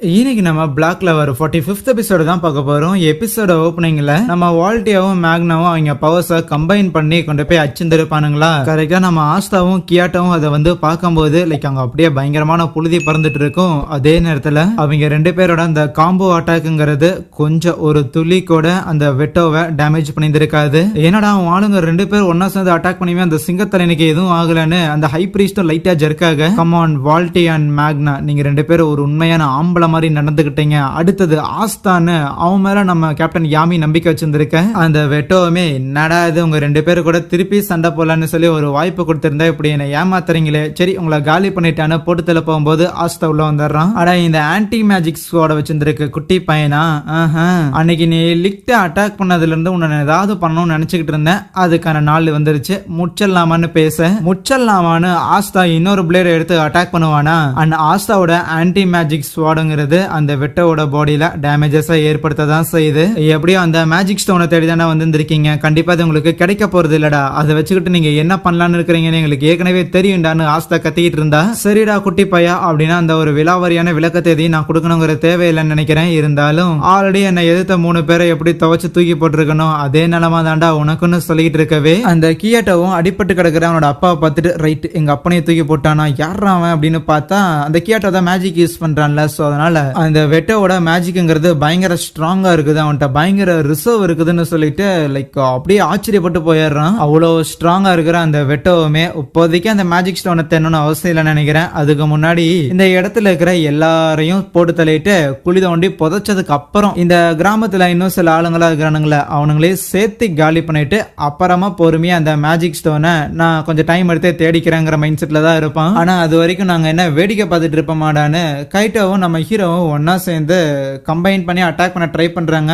இன்னைக்கு நம்ம பிளாக்ல வர 45th எபிசோடு தான் பார்க்க போறோம். எபிசோட ஓப்பனிங்ல நம்ம வால்டியாவும் மேக்னாவும் அவங்க பவர்ஸை கம்பைன் பண்ணி கொண்டு போய் அச்சிருப்பானுங்களா. கரெக்டா நம்ம ஆஸ்தாவும் கியாட்டாவும் அதை வந்து பார்க்கும்போது அங்க அப்படியே பயங்கரமான புழுதி பறந்துட்டு இருக்கும். அதே நேரத்துல அவங்க ரெண்டு பேரோட அந்த காம்போ அட்டாக்குங்கிறது கொஞ்சம் ஒரு துளி கூட அந்த வெட்டோவை டேமேஜ் பண்ணியிருக்காது. என்னடா ஆளுங்க ரெண்டு பேர் ஒன்னா சேர்ந்து அட்டாக் பண்ணிவே அந்த சிங்கத்தலைனுக்கு எதுவும் ஆகலன்னு அந்த ஹை பிரீஸ்டும் லைட்டா ஜெர்க்காக கமான் வால்டி அண்ட் மேக்னா, நீங்க ரெண்டு பேரும் ஒரு உண்மையான ஆம்பளை மாதிரி நடந்துகிட்டீங்க. அடுத்தது ஆஸ்தான்னு அவன் மேல நம்ம கேப்டன் யாமி நம்பிக்கை வச்சிருந்திருக்க. அந்த வெட்டோவுமே என்னடா இது உங்க ரெண்டு பேரும் கூட திருப்பி சண்டை போடலான்னு சொல்லி ஒரு வாய்ப்பு கொடுத்திருந்தா இப்படி என்ன ஏமாத்துறீங்களே, சரி உங்களை காலி பண்ணிட்டான்னு போட்டு தள்ள போகும்போது ஆஸ்தா உள்ள வந்துடுறான். ஆனா இந்த ஆன்டி மேஜிக் ஸ்குவாட வச்சிருந்திருக்க குட்டி பையனா, அன்னைக்கு நீ லிக்ட அட்டாக் பண்ணதுல இருந்து உன்னை ஏதாவது பண்ணணும்னு நினைச்சுக்கிட்டு இருந்தேன், அதுக்கான நாள் வந்துருச்சு, முச்சல்லாமான்னு முச்சல்லாமான்னு ஆஸ்தா இன்னொரு பிளேட் எடுத்து அட்டாக் பண்ணுவானா. அண்ட் ஆஸ்தாவோட ஆன்டி மேஜிக் ஸ்குவாடுங்க அந்த வெட்டோட பாடியில டேமேஜஸ் ஏற்படுத்ததான் செய்யுது. எப்படியோ அந்த மேஜிக் ஸ்டோனை தேடி தானே வந்திருக்கீங்க, கண்டிப்பா அது உங்களுக்கு கிடைக்க போறது இல்லடா, அதை வச்சுக்கிட்டு நீங்க என்ன பண்ணலான்னு இருக்கிறீங்கன்னு எங்களுக்கு ஏற்கனவே தெரியும்டான்னு ஆஸ்தா கத்திக்கிட்டு இருந்தா. சரிடா குட்டி பையா, அப்படின்னா அந்த ஒரு விலாவரியான விளக்கத்தை எதையும் நான் கொடுக்கணுங்கிற தேவையில்லைன்னு நினைக்கிறேன். இருந்தாலும் ஆல்ரெடி என்னை எதிர்த்த 3 பேரை எப்படி துவைச்சு தூக்கி போட்டிருக்கணும், அதே நிலமா தாண்டா உனக்குன்னு சொல்லிட்டு இருக்கவே அந்த கியாட்டாவும் அடிப்பட்டு கிடக்குற அவனோட அப்பாவை பார்த்துட்டு ரைட் எங்க அப்பனையும் தூக்கி போட்டானா, யாராவன் அப்படின்னு பார்த்தா அந்த கியாட்டோ தான் மேஜிக் யூஸ் பண்றான்ல. சோ அதனால அந்த வெட்டோட மேஜிக்ங்கிறது பயங்கர ஸ்ட்ராங்கா இருக்குது, அவன்கிட்ட பயங்கர ரிசர்வ் இருக்குதுன்னு சொல்லிட்டு அப்படியே ஆச்சரியப்பட்டு போயிடுறான். அவ்வளவு ஸ்ட்ராங்கா இருக்கிற அந்த வெட்டோவுமே இப்போதைக்கு அந்த மேஜிக் ஸ்டோனை தென்னணும் அவசியம் இல்லைன்னு நினைக்கிறேன். அதுக்கு முன்னாடி இந்த இடத்துல இருக்கிற எல்லாரையும் போட்டு தள்ளிட்டு குழி தோண்டி புதைச்சதுக்கு அப்புறம் இந்த கிராமத்துல இன்னும் சில ஆளுங்களா இருக்கிறானுங்களே அவனுங்களே சேர்த்து காலி பண்ணிட்டு அப்புறமா பொறுமையா அந்த மேஜிக் ஸ்டோனை நான் கொஞ்சம் டைம் எடுத்து தேடிக்கிறேங்கிற மைண்ட் செட்ல தான் இருப்பான். ஆனா அது வரைக்கும் நாங்க என்ன வேடிக்கை பார்த்துட்டு இருப்ப மாட்டான்னு கைட்டோவும் நம்ம ஹீரோவும் ஒன்னா சேர்ந்து கம்பைன் பண்ணி அட்டாக் பண்ண ட்ரை பண்றாங்க.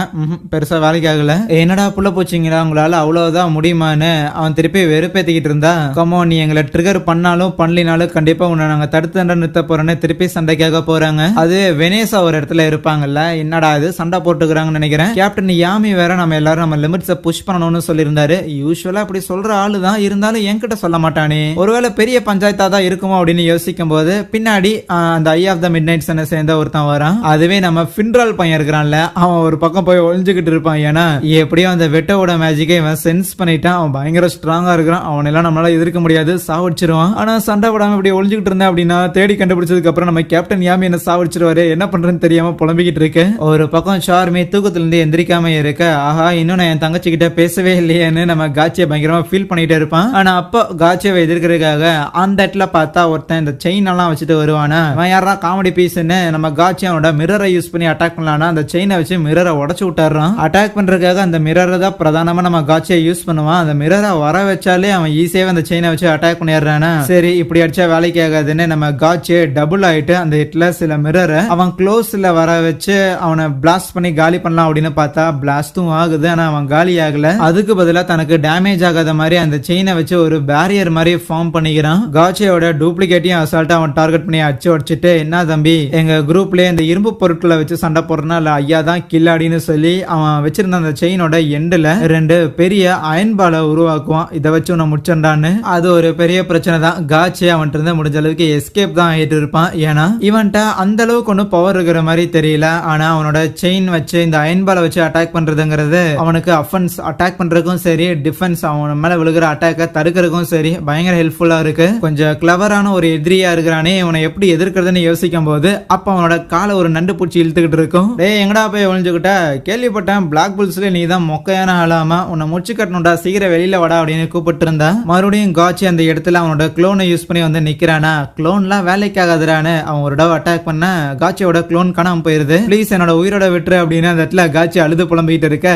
பெருசா வேலைக்கு ஆகல. என்னடா புள்ள போச்சிங்களா, உங்களால அவ்வளவுதான் முடியுமான்னு அவன் திருப்பி வெறுப்பேத்திக்கிட்டு இருந்தா. கமோ நீ எங்களை ட்ரிகர் பண்ணாலும் பண்ணலினாலும் கண்டிப்பா உன்னை நாங்க தடுத்து நிறுத்த போறோன்னு திருப்பி சண்டைக்காக போறாங்க. அது வெனேசா ஒரு இடத்துல இருப்பாங்கல்ல, என்னடா இது சண்டை போட்டுக்கிறாங்கன்னு நினைக்கிறேன். கேப்டன் யாமி வேற நம்ம எல்லாரும் நம்ம லிமிட்ஸை புஷ் பண்ணணும்னு சொல்லியிருந்தாரு. யூஸ்வலா அப்படி சொல்ற ஆளு தான், இருந்தாலும் என்கிட்ட சொல்ல மாட்டானே, ஒருவேளை பெரிய பஞ்சாயத்தா தான் இருக்குமோ அப்படின்னு யோசிக்கும் போது பின்னாடி அந்த ஐ ஆஃப் த மிட் நைட் சேர்ந்த ஒருத்தன் வரான். அதுவே நம்ம ஃபின்ட்ரால் பையன் இருக்கிறான்ல, அவன் ஒரு பக்கம் போய் ஒளிஞ்சுக்கிட்டு இருப்பான். ஏன்னா எப்படியோ அந்த வெட்டோட மேஜிக்கை இவன் சென்ஸ் பண்ணிட்டான், அவன் பயங்கர ஸ்ட்ராங்கா இருக்கிறான், அவன் எல்லாம் நம்மளால எதிர்க்க முடியாது, சாவடிச்சிருவான். ஆனா சண்டை போடாம இப்படி ஒளிஞ்சுக்கிட்டு இருந்தேன் அப்படின்னா தேடி கண்டுபிடிச்சதுக்கு அப்புறம் நம்ம கேப்டன் யாமி என்ன சாவடிச்சிருவாரு, என்ன பண்றேன்னு தெரியாம புலம்பிக்கிட்டு இருக்கு. ஒரு பக்கம் ஷார்மி தூக்கத்துல இருந்து எந்திரிக்காம இருக்க, ஆஹா இன்னும் நான் என் தங்கச்சி கிட்ட பேசவே இல்லையேன்னு நம்ம காட்சியை பயங்கரமா ஃபீல் பண்ணிட்டே இருப்பான். ஆனா அப்போ காட்சியை எதிர்க்கிறதுக்காக அந்த இடத்துல பார்த்தா ஒருத்தன் இந்த செயின் எல்லாம் வச்சுட்டு வருவானா, அவன் யாரா காமெடி பீஸ்ன்னு நம்ம காட்சி அவனோட மிரரை யூஸ் பண்ணி அட்டாக் பண்ணலாம்னா அந்த செயினை வச்சு மிரரை உடச்சு விட்டுறான். அட்டாக் பண்றதுக்காக அந்த மிரரை தான் பிரதானமா நம்ம காட்சியை யூஸ் பண்ணுவான். அந்த மிரரை வர வச்சாலே அவன் ஈஸியாவே அந்த செயினை வச்சு அட்டாக் பண்ணிடுறானா. சரி இப்படி அடிச்சா வேலைக்கு ஆகாதுன்னு நம்ம காட்சியை டபுள் ஆயிட்டு அந்த ஹிட்ல சில மிரரை அவன் க்ளோஸ்ல வர வச்சு அவனை பிளாஸ்ட் பண்ணி காலி பண்ணலாம் அப்படின்னு பார்த்தா பிளாஸ்டும் ஆகுது, ஆனா அவன் காலி ஆகல. அதுக்கு பதிலாக தனக்கு டேமேஜ் ஆகாத மாதிரி அந்த செயினை வச்சு ஒரு பேரியர் மாதிரி ஃபார்ம் பண்ணிக்கிறான். காட்சியோட டூப்ளிகேட்டையும் அசால்ட்டா அவன் டார்கெட் பண்ணி அடிச்சு உடச்சிட்டு, என்ன தம்பி எங்க குரூப்ல இந்த இரும்பு பொருட்களை வச்சு சண்டை போடுறனா இல்ல ஐயா தான் கில்லாடின்னு சொல்லி அவன் வச்சிருந்த அந்த செயினோட எண்டுல 2 பெரிய அயன் பாலை உருவாக்குவான். இதை வச்சு உன்னை முடிச்சிருந்தான்னு. அது ஒரு பெரிய பிரச்சனை தான். காட்சி அவன்கிட்ட இருந்து முடிஞ்ச அளவுக்கு எஸ்கேப் தான் ஆயிட்டு இருப்பான். ஏன்னா இவன்ட்ட அந்த அளவுக்கு ஒன்னும் பவர் இருக்கிற மாதிரி தெரியல. ஆனா அவனோட செயின் வச்சு இந்த அயன் பாலை வச்சு அட்டாக் பண்றதுங்கிறது அவனுக்கு அஃபென்ஸ் அட்டாக் பண்றதுக்கும் சரி, டிஃபென்ஸ் அவன் மேல விழுகிற அட்டாக்க தடுக்கிறதுக்கும் சரி பயங்கர ஹெல்ப்ஃபுல்லா இருக்கு. கொஞ்சம் கிளவரான ஒரு எதிரியா இருக்கிறானே, இவனை எப்படி எதிர்க்கிறதுன்னு யோசிக்கும் போது அப்ப அவனோட காலை ஒரு நண்டு பூச்சி இழுத்துக்கிட்டு இருக்கும். டேய் எங்கடா போய் ஒளிஞ்சுக்கிட்ட, கேள்விப்பட்டேன் பிளாக் புல்ஸ்ல நீ தான் மொக்கையான ஆளாமா, உன்னை முடிச்சு கட்டணும்டா, சீக்கிரம் வெளியில வாடா அப்படின்னு கூப்பிட்டு இருந்தா. மறுபடியும் காட்சி அந்த இடத்துல அவனோட க்ளோனை யூஸ் பண்ணி வந்து நிக்கிறானா. க்ளோன்லாம் வேலைக்கு ஆகாதுறான்னு அவன் ஒரு தடவை அட்டாக் பண்ண காட்சியோட க்ளோன் காணாம போயிருது. ப்ளீஸ் என்னோட உயிரோட விட்டுரு அப்படின்னு அந்த இடத்துல காட்சி அழுது புலம்பிட்டு இருக்க.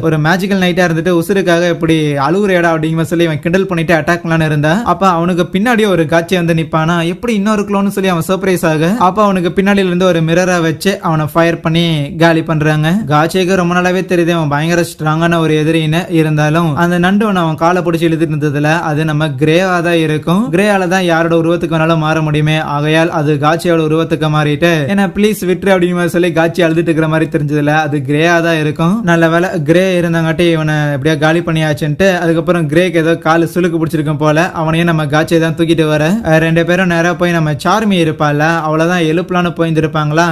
ஒரு மேஜிக்கல் நைட்டா இருந்துட்டு உசுருக்காக இப்படி அழுகுறேடா அப்படிங்கிற சொல்லி அவன் கிண்டல் பண்ணிட்டு அட்டாக் பண்ணலான்னு இருந்தா. அப்ப அவனுக்கு பின்னாடி ஒரு காட்சி வந்து நிப்பானா, எப்படி இன்னொரு க்ளோன் சொல்லி அவன் சர்ப்ரைஸ் ஆக. அப்ப அவனுக்கு பின்னாடில இருந்து ஒரு மிரரை வச்சு அவனை ஃபயர் பண்ணி காலி பண்றாங்க. காட்சிக்கு ரொம்ப நாளாவே தெரியுது அவன் பயங்கர ஸ்ட்ராங்கான ஒரு எதிரின்னு. இருந்தாலும் அந்த நண்டு அவன் காலை பிடிச்சி இழுத்துட்டு இருந்ததுல அது நம்ம கிரேவா தான் இருக்கும். கிரேயால தான் யாரோட உருவத்துக்கு வேணாலும் மாற முடியுமே. ஆகையால் அது காட்சியோட உருவத்துக்கு மாறிட்டு என்ன ப்ளீஸ் விட்டுரு அப்படின்னு சொல்லி காட்சி அழுதுட்டு இருக்கிற மாதிரி தெரிஞ்சதுல அது கிரேயா தான் இருக்கும். நல்ல வேலை கிரே இருந்தாங்காட்டி இவனை எப்படியா காலி பண்ணியாச்சுன்ட்டு அதுக்கப்புறம் கிரேக்கு ஏதோ காலு சுளுக்கு பிடிச்சிருக்கும் போல அவனையும் நம்ம காட்சியை தான் தூக்கிட்டு வர. 2 பேரும் நேரா போய் நம்ம சார்மி இருப்பால அவ்வளவுதான் எழுப்பலான்னு போயிருப்பாங்களா.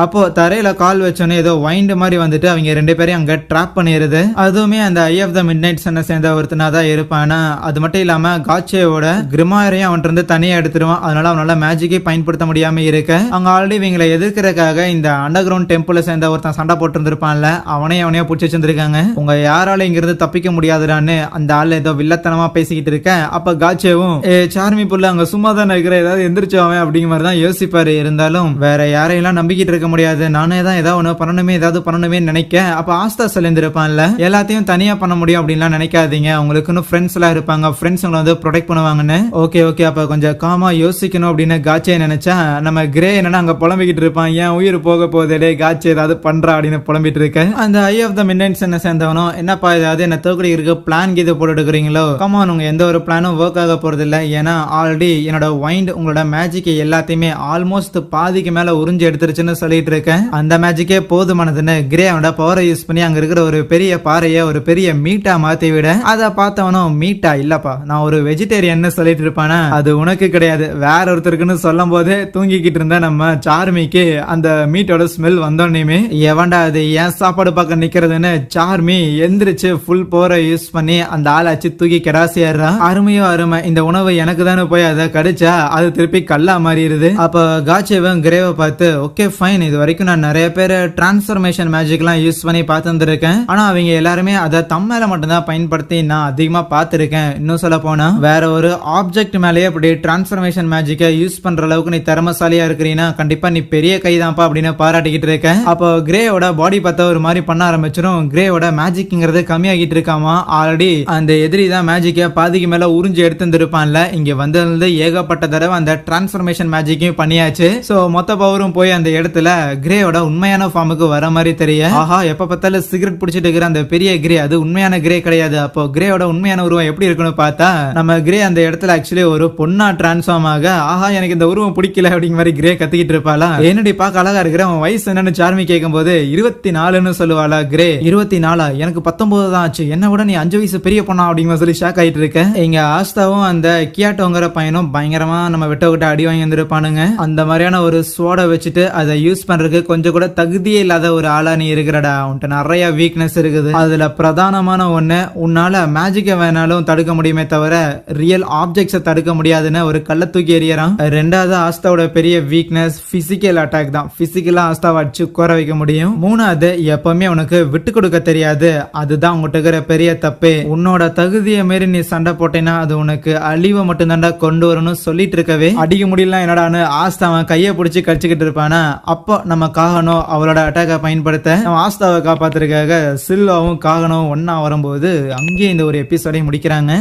அப்போ தரையில கால் வச்சோன்னே ஏதோ வைண்ட் மாதிரி வந்துட்டு அவங்க 2 பேரையும் அங்க ட்ராப் பண்ணிடுது. அதுவுமே அந்த ஐ ஆஃப் த மிட் நைட் சன்னை சேர்ந்த ஒருத்தனா தான் இருப்பானா. அது மட்டும் இல்லாம காட்சேவோட கிரிமாயரையும் அவன் இருந்து தனியா எடுத்துருவான். அதனால அவனால மேஜிக்கே பயன்படுத்த முடியாம இருக்க அங்க ஆல்ரெடி இவங்களை எதிர்க்கிறதுக்காக இந்த அண்டர் கிரவுண்ட் டெம்பிள சேர்ந்த ஒருத்தன் சண்டை போட்டு இருந்திருப்பான்ல, அவனையும் பிடிச்சி வச்சிருந்திருக்காங்க. உங்க யாரால இங்க இருந்து தப்பிக்க முடியாதுடான்னு அந்த ஆள் ஏதோ வில்லத்தனமா பேசிக்கிட்டு இருக்க அப்ப காட்சேவும் சார்மி புள்ள அங்க சும்மா தானே இருக்கிற, ஏதாவது எந்திரிச்சவன் அப்படிங்கிற மாதிரி தான் யோசிப்பாரு. இருந்தாலும் வேற யாரையெல்லாம் நம்பிக்கிட்டு இருக்க முடியாது, நானே தான் ஏதாவது ஒண்ணு பண்ணணுமே ஏதாவது பண்ணணுமே நினைக்க அப்ப ஆஸ்தா சொல்லிருப்பான்ல, எல்லாத்தையும் தனியா பண்ண முடியும் அப்படின்லாம் நினைக்காதீங்க, உங்களுக்குன்னு ஃப்ரெண்ட்ஸ் எல்லாம் இருப்பாங்க, ஃப்ரெண்ட்ஸ் உங்களை வந்து ப்ரொடெக்ட் பண்ணுவாங்கன்னு. ஓகே அப்ப கொஞ்சம் காமா யோசிக்கணும் அப்படின்னு காட்சே நினைச்சா நம்ம கிரே என்னன்னா அங்க புலம்பிக்கிட்டு இருப்பான், ஏன் உயிர் போக போதே காட்சே ஏதாவது பண்றா அப்படின்னு புலம்பிட்டு இருக்க. அந்த ஐ ஆஃப் த மிட்நைட் என்ன சேர்ந்தவனும் என்னப்பா ஏதாவது என்ன தோக்கடி இருக்கு பிளான் கீது போட்டு எடுக்கிறீங்களோ, கமான் உங்க எந்த ஒரு பிளானும் ஒர்க் ஆக போறது இல்ல, ஏன்னா ஆல்ரெடி என்னோட வைண்ட் உங்களோட மேஜிக் எல்லாத்தையுமே ஆல்மோஸ்ட் பாதிக்கு மேல உறிஞ்சு எடுத்துருச்சுன்னு சொல்லிட்டு இருக்கேன். அந்த மேஜிக்கே போதுமானதுன்னு கிரே அவனோட பவரை யூஸ் பண்ணி அங்க இருக்கிற ஒரு பெரிய பாறைய ஒரு பெரிய மீட்டா மாத்தி விட அதை பார்த்தவனும் மீட்டா இல்லப்பா நான் ஒரு வெஜிடேரியன் சொல்லிட்டு இருப்பானா, அது உனக்கு கிடையாது வேற ஒருத்தருக்குன்னு சொல்லும் போதே தூங்கிக்கிட்டு இருந்த நம்ம சார்மிக்கு அந்த மீட்டோட ஸ்மெல் வந்தோடனே எவன்டா அது ஏன் சாப்பாடு பார்க்க நிக்கிறதுன்னு சார்மி எந்திரிச்சு ஃபுல் பவரை யூஸ் பண்ணி அந்த ஆளாச்சு தூக்கி கெடாசியா. அருமையோ அருமை, இந்த உணவு எனக்கு தானே போய் அதை கடிச்சா அது திருப்பி கல்லா மாறிடுது. அப்ப காட்சேவன் கிரேவை பார்த்து ஓகே ஃபைன், இது வரைக்கும் நான் நிறைய பேர் டிரான்ஸ்ஃபர்மேஷன் மேஜிக்லாம் யூஸ் பண்ணி பார்த்துருக்கேன், ஆனா அவங்க எல்லாருமே அதை தம்மேல மட்டும்தான் பயன்படுத்தி நான் அதிகமா பார்த்திருக்கேன். இன்னும் சொல்ல போனா வேற ஒரு ஆப்ஜெக்ட் மேலேயே அப்படி டிரான்ஸ்ஃபர்மேஷன் மேஜிக்கை யூஸ் பண்ற அளவுக்கு நீ திறமசாலியா இருக்கிறீன்னா கண்டிப்பா நீ பெரிய கைதான்ப்பா அப்படின்னு பாராட்டிக்கிட்டு இருக்கேன். அப்போ கிரேயோட பாடி பார்த்தா ஒரு மாதிரி பண்ண ஆரம்பிச்சிடும். கிரேயோட மேஜிக்ங்கிறது கம்மியாகிட்டு இருக்காமா, ஆல்ரெடி அந்த எதிரி தான் மேஜிக்கை பாதிக்கு மேல உறிஞ்சு எடுத்துருப்பான்ல, இங்க வந்தது ஏகப்பட்ட தடவை அந்த டிரான்ஸ்ஃபர்மேஷன் மேஜிக்கையும் பண்ணியாச்சு. சோ மொத்த பவரும் போய் அந்த இடத்துல கிரேயோட உண்மையான ஃபார்முக்கு வர மாதிரி தெரிய, ஆஹா எப்ப பார்த்தாலும் சிகரெட் பிடிச்சிட்டு இருக்கிற அந்த பெரிய கிரே அது உண்மையான கிரே கிடையாது. அப்போ கிரேயோட உண்மையான உருவம் எப்படி இருக்குன்னு பார்த்தா நம்ம கிரே அந்த இடத்துல ஆக்சுவலி ஒரு பொண்ணா டிரான்ஸ்ஃபார்ம் ஆக, ஆஹா எனக்கு இந்த உருவம் பிடிக்கல அப்படிங்கிற மாதிரி கிரே கத்திக்கிட்டு இருப்பாளா. என்னடி பார்க்க அழகா இருக்கிற, உன் வயசு என்னன்னு சார்மி கேட்கும் போது 24ன்னு சொல்லுவாளா. கிரே 24 எனக்கு 19 தான் ஆச்சு, என்ன விட நீ 5 வயசு பெரிய பொண்ணா அப்படிங்கிற சொல்லி ஷாக் ஆயிட்டு இருக்க. இங்க ஆஸ்தாவும் அந்த கியாட்டோங்கிற பையனும் பயங்கரமா நம்ம விட்ட அடி வாங்கி வந்திருப்பானுங்க. அந்த மாதிரியான ஒரு ஸ்வாட வச்சுட்டு அதை யூஸ் பண்றதுக்கு கொஞ்சம் கூட தகுதியே இல்லாத ஒரு ஆளா நீ இருக்கிறடா, உன்கிட்ட நிறைய வீக்னஸ் இருக்குது. அதுல பிரதானமான ஒண்ணு, உன்னால மேஜிக்க வேணாலும் தடுக்க முடியுமே தவிர ரியல் ஆப்ஜெக்ட்ஸை தடுக்க முடியாதுன்னு ஒரு கல்ல தூக்கி எறியறான். ரெண்டாவது ஆஸ்தாவோட பெரிய வீக்னஸ் பிசிக்கல் அட்டாக் தான், பிசிக்கலா ஆஸ்தாவை அடிச்சு உட்கார வைக்க முடியும். மூணாவது எப்பவுமே உனக்கு விட்டு கொடுக்க தெரியாது, அதுதான் உங்ககிட்ட இருக்கிற பெரிய தப்பு. உன்னோட தகுதியை மீறி நீ சண்டை போட்டேன்னா அது உனக்கு அழிவை மட்டும் தாண்டா கொண்டு வரணும்னு சொல்லிட்டு இருக்கவே அடிக்க முடியல என்னடான்னு ஆஸ்தாவன் கையை பிடிச்சி கடிச்சுக்கிட்டு இருப்பானா. அப்போ நம்ம காகனோ அவளோட அட்டாக்கை பயன்படுத்த நம்ம ஆஸ்தாவை காப்பாத்துறதுக்காக சில்வாவும் காகனும் ஒன்னா வரும்போது அங்கேயே இந்த ஒரு எபிசோடை முடிக்கிறாங்க.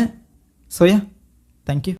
Soya thank you.